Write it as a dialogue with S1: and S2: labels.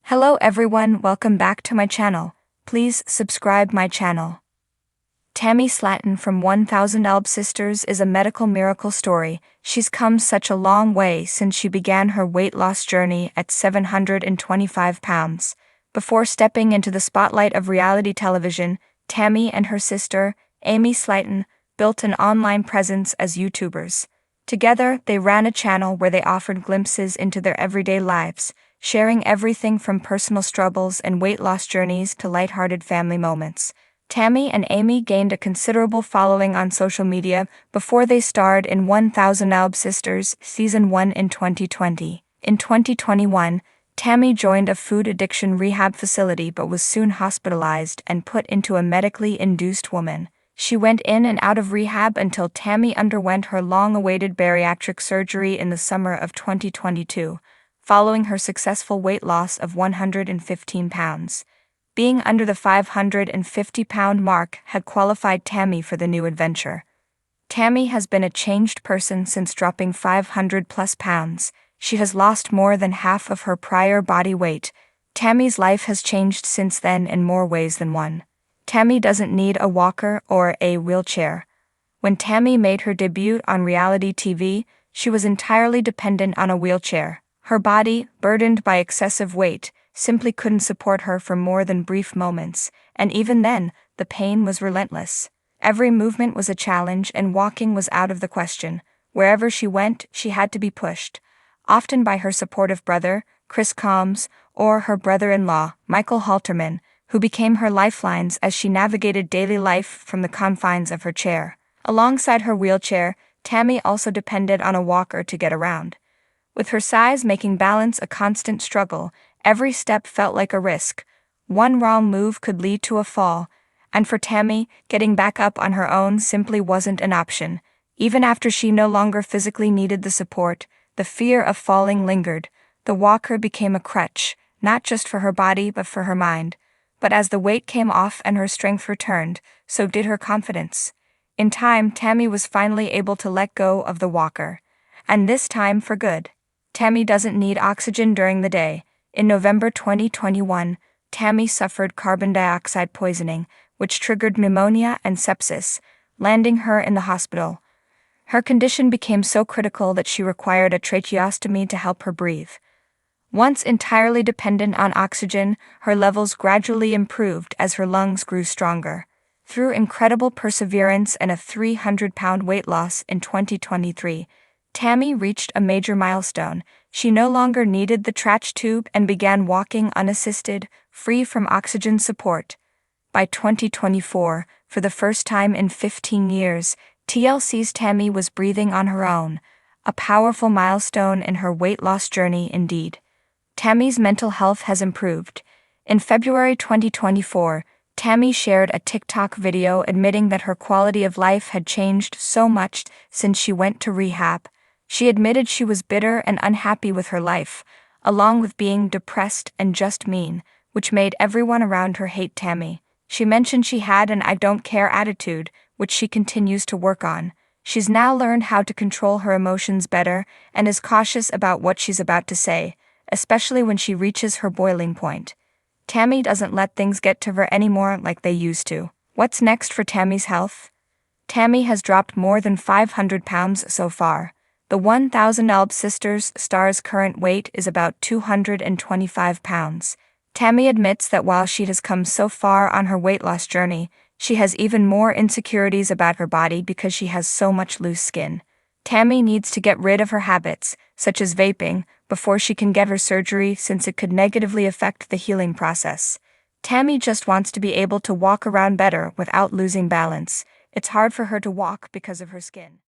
S1: Hello everyone, welcome back to my channel. Please subscribe my channel. Tammy Slaton from 1000 Elb Sisters is a medical miracle story. She's come such a long way since she began her weight loss journey at 725 pounds. Before stepping into the spotlight of reality television, Tammy and her sister, Amy Slaton, built an online presence as YouTubers. Together, they ran a channel where they offered glimpses into their everyday lives, sharing everything from personal struggles and weight loss journeys to lighthearted family moments. Tammy and Amy gained a considerable following on social media before they starred in 1000 Elb Sisters Season 1 in 2020. In 2021, Tammy joined a food addiction rehab facility but was soon hospitalized and put into a medically induced woman. She went in and out of rehab until Tammy underwent her long-awaited bariatric surgery in the summer of 2022. Following her successful weight loss of 115 pounds. Being under the 550-pound mark had qualified Tammy for the new adventure. Tammy has been a changed person since dropping 500-plus pounds. She has lost more than half of her prior body weight. Tammy's life has changed since then in more ways than one. Tammy doesn't need a walker or a wheelchair. When Tammy made her debut on reality TV, she was entirely dependent on a wheelchair. Her body, burdened by excessive weight, simply couldn't support her for more than brief moments, and even then, the pain was relentless. Every movement was a challenge and walking was out of the question. Wherever she went, she had to be pushed, often by her supportive brother, Chris Combs, or her brother-in-law, Michael Halterman, who became her lifelines as she navigated daily life from the confines of her chair. Alongside her wheelchair, Tammy also depended on a walker to get around. With her size making balance a constant struggle, every step felt like a risk. One wrong move could lead to a fall, and for Tammy, getting back up on her own simply wasn't an option. Even after she no longer physically needed the support, the fear of falling lingered. The walker became a crutch, not just for her body but for her mind. But as the weight came off and her strength returned, so did her confidence. In time, Tammy was finally able to let go of the walker. And this time for good. Tammy doesn't need oxygen during the day. In November 2021, Tammy suffered carbon dioxide poisoning, which triggered pneumonia and sepsis, landing her in the hospital. Her condition became so critical that she required a tracheostomy to help her breathe. Once entirely dependent on oxygen, her levels gradually improved as her lungs grew stronger. Through incredible perseverance and a 300-pound weight loss in 2023, Tammy reached a major milestone. She no longer needed the trach tube and began walking unassisted, free from oxygen support. By 2024, for the first time in 15 years, TLC's Tammy was breathing on her own, a powerful milestone in her weight loss journey indeed. Tammy's mental health has improved. In February 2024, Tammy shared a TikTok video admitting that her quality of life had changed so much since she went to rehab. She admitted she was bitter and unhappy with her life, along with being depressed and just mean, which made everyone around her hate Tammy. She mentioned she had an I don't care attitude, which she continues to work on. She's now learned how to control her emotions better and is cautious about what she's about to say, especially when she reaches her boiling point. Tammy doesn't let things get to her anymore like they used to. What's next for Tammy's health? Tammy has dropped more than 500 pounds so far. The 1000 Elb Sisters star's current weight is about 225 pounds. Tammy admits that while she has come so far on her weight loss journey, she has even more insecurities about her body because she has so much loose skin. Tammy needs to get rid of her habits, such as vaping, before she can get her surgery since it could negatively affect the healing process. Tammy just wants to be able to walk around better without losing balance. It's hard for her to walk because of her skin.